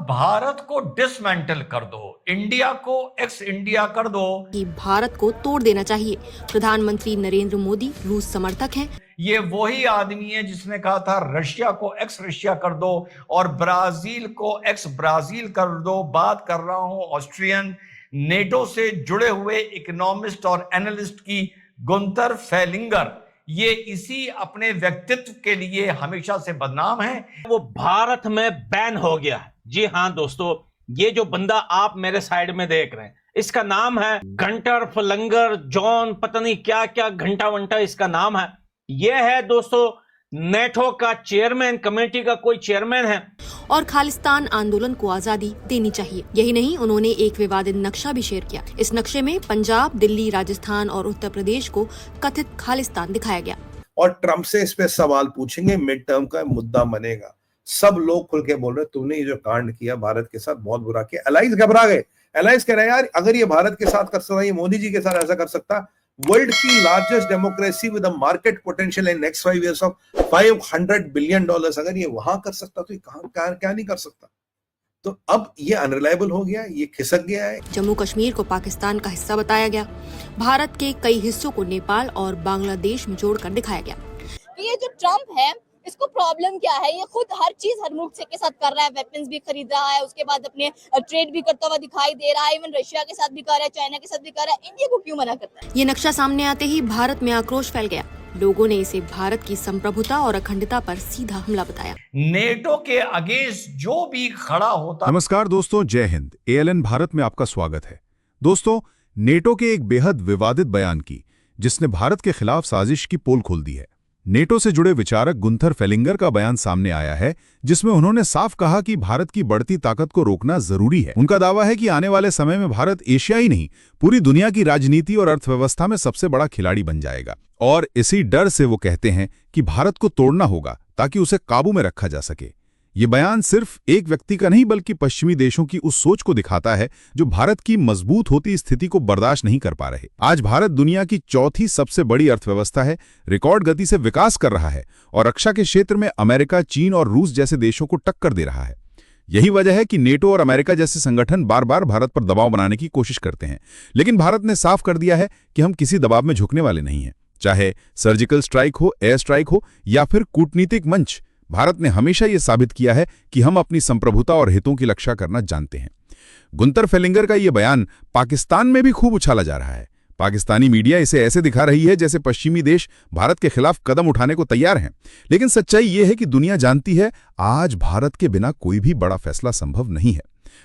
भारत को डिसमेंटल कर दो, इंडिया को एक्स इंडिया कर दो। कि भारत को तोड़ देना चाहिए। प्रधानमंत्री नरेंद्र मोदी रूस समर्थक हैं। ये वही आदमी है जिसने कहा था रशिया को एक्स रशिया कर दो और ब्राजील को एक्स ब्राजील कर दो। बात कर रहा हूं ऑस्ट्रियन नेटो से जुड़े हुए इकोनॉमिस्ट और एनालिस्ट की गुंतर फेलिंगर। ये इसी अपने व्यक्तित्व के लिए हमेशा से बदनाम है। वो भारत में बैन हो गया है। जी हाँ दोस्तों, ये जो बंदा आप मेरे साइड में देख रहे हैं, इसका नाम है गंटर फलंगर जॉन, पता नहीं क्या क्या घंटा वंटा इसका नाम है। यह है दोस्तों नेटो का चेयरमैन, कमेटी का कोई चेयरमैन है। और खालिस्तान आंदोलन को आजादी देनी चाहिए। यही नहीं, उन्होंने एक विवादित नक्शा भी शेयर किया। इस नक्शे में पंजाब, दिल्ली, राजस्थान और उत्तर प्रदेश को कथित खालिस्तान दिखाया गया। और ट्रंप से इस पे सवाल पूछेंगे, मिड टर्म का मुद्दा बनेगा। सब लोग खुल के बोल रहे तुमने ये जो कांड किया भारत के साथ बहुत बुरा किया। एलाइज घबरा गए। एलाइज कह रहे हैं यार अगर ये भारत के साथ कर सकता, ये मोदी जी के साथ ऐसा कर सकता, वर्ल्ड की largest democracy with a market potential in next 5 years of $500 billion, अगर ये वहां कर सकता तो ये कहां क्या नहीं कर सकता। तो अब ये अनरिलायबल हो गया, ये खिसक गया है। जम्मू कश्मीर को पाकिस्तान का हिस्सा बताया गया। भारत के कई हिस्सों को नेपाल और बांग्लादेश में जोड़कर दिखाया गया। ये जो ट्रम्प है, इसको प्रॉब्लम क्या है? ये खुद हर चीज हर मुल्क के साथ कर रहा है, वेपन्स भी खरीद रहा है, उसके बाद अपने ट्रेड भी करता हुआ दिखाई दे रहा है, इवन रशिया के साथ भी कर रहा है, चाइना के साथ भी कर रहा है। इंडिया को क्यों मना करता है? ये नक्शा सामने आते ही भारत में आक्रोश फैल गया। लोगों ने इसे भारत की संप्रभुता और अखंडता पर सीधा हमला बताया। नेटो के अगेंस्ट जो भी खड़ा होता। नमस्कार दोस्तों, जय हिंद। ALN भारत में आपका स्वागत है। दोस्तों, नेटो के एक बेहद विवादित बयान की जिसने भारत के खिलाफ साजिश की पोल खोल दी है। नेटो से जुड़े विचारक गुंथर फेलिंगर का बयान सामने आया है जिसमें उन्होंने साफ कहा कि भारत की बढ़ती ताकत को रोकना जरूरी है। उनका दावा है कि आने वाले समय में भारत एशिया ही नहीं पूरी दुनिया की राजनीति और अर्थव्यवस्था में सबसे बड़ा खिलाड़ी बन जाएगा। और इसी डर से वो कहते हैं कि भारत को तोड़ना होगा ताकि उसे काबू में रखा जा सके। ये बयान सिर्फ एक व्यक्ति का नहीं बल्कि पश्चिमी देशों की उस सोच को दिखाता है जो भारत की मजबूत होती स्थिति को बर्दाश्त नहीं कर पा रहे। आज भारत दुनिया की चौथी सबसे बड़ी अर्थव्यवस्था है, रिकॉर्ड गति से विकास कर रहा है और रक्षा के क्षेत्र में अमेरिका, चीन और रूस जैसे देशों को टक्कर दे रहा है। यही वजह है कि नेटो और अमेरिका जैसे संगठन बार बार भारत पर दबाव बनाने की कोशिश करते हैं, लेकिन भारत ने साफ कर दिया है कि हम किसी दबाव में झुकने वाले नहीं हैं। चाहे सर्जिकल स्ट्राइक हो, एयर स्ट्राइक हो या फिर कूटनीतिक मंच, भारत ने हमेशा यह साबित किया है कि हम अपनी संप्रभुता और हितों की रक्षा करना जानते हैं। गुंतर फेलिंगर का यह बयान पाकिस्तान में भी खूब उछाला जा रहा है। पाकिस्तानी मीडिया इसे ऐसे दिखा रही है जैसे पश्चिमी देश भारत के खिलाफ कदम उठाने को तैयार हैं। लेकिन सच्चाई यह है कि दुनिया जानती है आज भारत के बिना कोई भी बड़ा फैसला संभव नहीं है।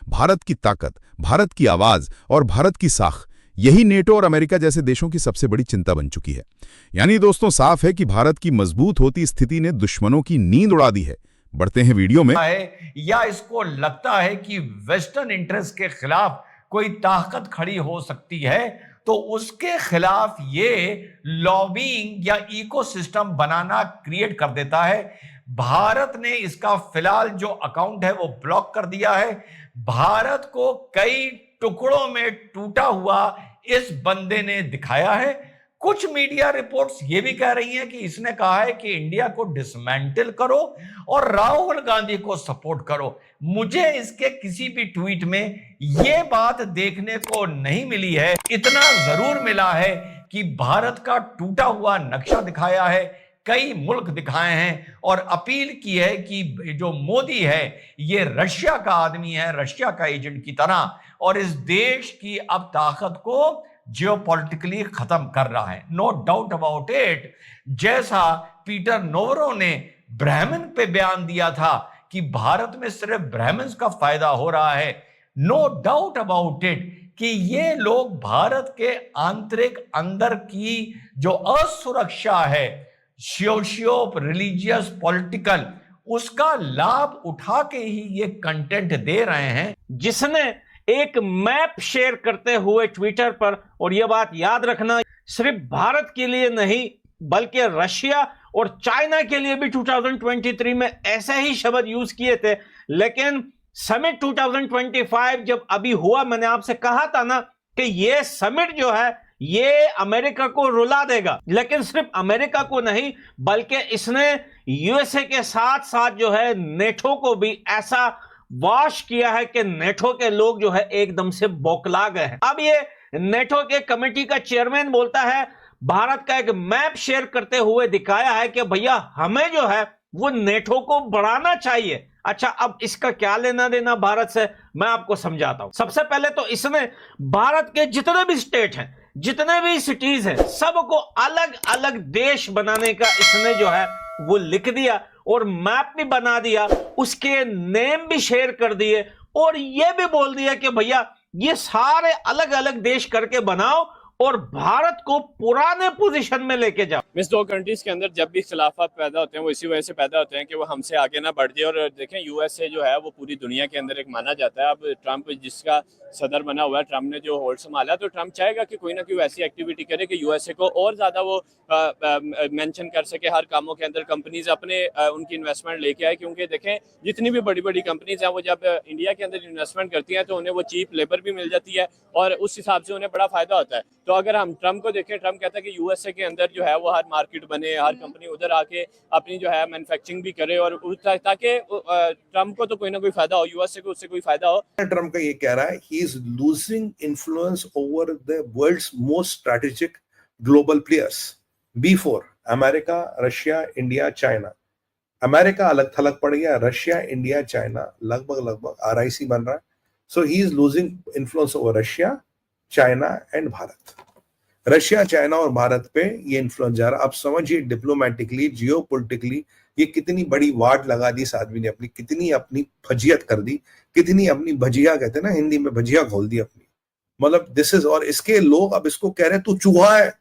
भारत की ताकत, भारत की आवाज और भारत की साख, यही नेटो और अमेरिका जैसे देशों की सबसे बड़ी चिंता बन चुकी है। यानी दोस्तों, साफ है कि भारत की मजबूत होती स्थिति ने दुश्मनों की नींद उड़ा दी है। बढ़ते हैं वीडियो में। या इसको लगता है कि वेस्टर्न इंटरेस्ट के खिलाफ कोई ताकत खड़ी हो सकती है तो उसके खिलाफ ये लॉबिंग या इकोसिस्टम बनाना क्रिएट कर देता है। भारत ने इसका फिलहाल जो अकाउंट है वो ब्लॉक कर दिया है। भारत को कई टुकड़ों में टूटा हुआ इस बंदे ने दिखाया है। कुछ मीडिया रिपोर्ट्स ये भी कह रही हैं कि इसने कहा है कि इंडिया को डिसमेंटल करो और राहुल गांधी को सपोर्ट करो। मुझे इसके किसी भी ट्वीट में ये बात देखने को नहीं मिली है। इतना जरूर मिला है कि भारत का टूटा हुआ नक्शा दिखाया है, कई मुल्क दिखाए हैं और अपील की है कि जो मोदी है ये रशिया का आदमी है, रशिया का एजेंट की तरह, और इस देश की अब ताकत को जियोपॉलिटिकली खत्म कर रहा है। No doubt about it. जैसा पीटर नोवरो ने ब्राह्मण पे बयान दिया था कि भारत में सिर्फ ब्राह्मण्स का फायदा हो रहा है, नो डाउट अबाउट इट कि ये लोग भारत के आंतरिक अंदर की जो असुरक्षा है, सोशियो रिलीजियस पॉलिटिकल, उसका लाभ उठा के ही ये कंटेंट दे रहे हैं। जिसने एक मैप शेयर करते हुए ट्विटर पर, और यह बात याद रखना सिर्फ भारत के लिए नहीं बल्कि रशिया और चाइना के लिए भी 2023 में ऐसे ही शब्द यूज किए थे। लेकिन समिट 2025 जब अभी हुआ, मैंने आपसे कहा था ना कि यह समिट जो है ये अमेरिका को रुला देगा। लेकिन सिर्फ अमेरिका को नहीं बल्कि इसने यूएसए के साथ साथ जो है नेटो को भी ऐसा वॉश किया है कि नेटो के लोग जो है एकदम से बौखला गए हैं। अब ये नेटो के कमेटी का चेयरमैन बोलता है, भारत का एक मैप शेयर करते हुए दिखाया है कि भैया हमें जो है वो नेटो को बढ़ाना चाहिए। अच्छा, अब इसका क्या लेना देना भारत से, मैं आपको समझाता हूं। सबसे पहले तो इसने भारत के जितने भी स्टेट हैं, जितने भी सिटीज हैं, सबको अलग अलग देश बनाने का इसने जो है वो लिख दिया और मैप भी बना दिया, उसके नेम भी शेयर कर दिए और यह भी बोल दिया कि भैया ये सारे अलग अलग देश करके बनाओ और भारत को पुराने पोजीशन में लेके जाओ। मिस दो कंट्रीज के अंदर जब भी खिलाफत पैदा होते हैं वो इसी वजह से पैदा होते हैं कि वो हमसे आगे ना बढ़ जाए। और देखें यूएसए जो है वो पूरी दुनिया के अंदर एक माना जाता है। अब ट्रंप जिसका सदर बना हुआ है, ट्रंप ने जो होल्ड संभाला, तो ट्रंप चाहेगा कि कोई ना कोई ऐसी एक्टिविटी करे कि यूएसए को और ज़्यादा वो मेंशन कर सके हर कामों के अंदर, कंपनीज अपने उनकी इन्वेस्टमेंट लेके आए। क्योंकि देखें जितनी भी बड़ी बड़ी कंपनीज हैं वो जब इंडिया के अंदर इन्वेस्टमेंट करती हैं तो उन्हें वो चीप लेबर भी मिल जाती है और उस हिसाब से उन्हें बड़ा फायदा होता है। तो अगर हम ट्रंप को देखें, ट्रंप कहता है कि यूएसए के अंदर जो है वो हर मार्केट बने, हर कंपनी उधर आके अपनी जो है मैन्युफैक्चरिंग भी करे और ताकि ट्रंप को तो कोई ना कोई फायदा हो, यूएसए को उससे कोई फायदा हो। ट्रंप का ये कह रहा है he is losing influence over the world's most strategic global players before America, Russia, India, China. America अलग थलग पड़ गया, रशिया, इंडिया, चाइना लगभग आरआईसी बन रहा है। So he is losing influence over Russia, China and Bharat. Russia, China और भारत पे ये इन्फ्लुएंस जा रहा है। अब समझिए डिप्लोमेटिकली, जियोपॉलिटिकली ये कितनी बड़ी वाट लगा दी इस आदमी ने, अपनी कितनी अपनी फजियत कर दी, कितनी अपनी भजिया कहते हैं ना हिंदी में, भजिया खोल दी अपनी। मतलब दिस इज, और इसके लोग अब इसको कह रहे हैं तू चूहा है।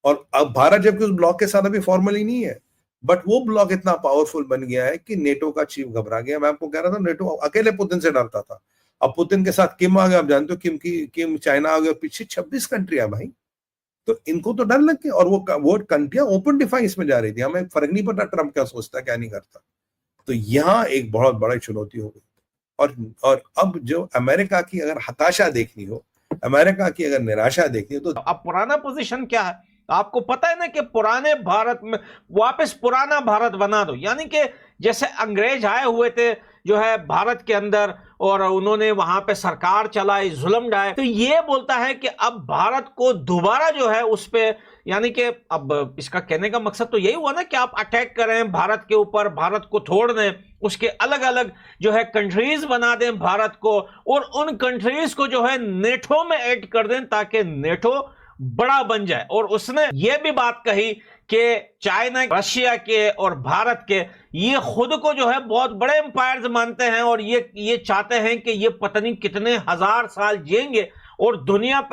और अब भारत जबकि उस ब्लॉक के साथ अभी फॉर्मली नहीं है, बट वो ब्लॉक इतना पावरफुल बन गया है कि नेटो का चीफ घबरा गया। मैं आपको कह रहा था नेटो अकेले पुतिन से डरता था, अब पुतिन के साथ किम आ गया। आप जानते हो किम चाइना आ गया, पीछे 26 कंट्री है भाई। तो इनको तो डर लग गया और वो कंट्रियां ओपन डिफाइंस में जा रही थी। हमें फर्क नहीं पड़ता ट्रंप क्या सोचता क्या नहीं करता। तो यहाँ एक बहुत बड़ी चुनौती हो गई। और अब जो अमेरिका की अगर हताशा देखनी हो, अमेरिका की अगर निराशा देखनी हो, तो अब पुराना पोजीशन क्या है आपको पता है ना, कि पुराने भारत में वापस पुराना भारत बना दो। यानी कि जैसे अंग्रेज आए हुए थे जो है भारत के अंदर और उन्होंने वहां पे सरकार चलाई, जुल्म ढाए, तो ये बोलता है कि अब भारत को दोबारा जो है उस पे, यानी कि अब इसका कहने का मकसद तो यही हुआ ना कि आप अटैक करें भारत के ऊपर, भारत को तोड़ दें, उसके अलग अलग जो है कंट्रीज बना दें भारत को, और उन कंट्रीज को जो है नेटो में ऐड कर दें ताकि नेटो बड़ा बन जाए। और उसने ये भी बात कही कि चाइना, रशिया के और भारत के ये खुद को जो है बहुत बड़े एम्पायर्स मानते हैं और ये चाहते हैं कि ये पता नहीं कितने हजार साल जिएंगे और दुनिया पे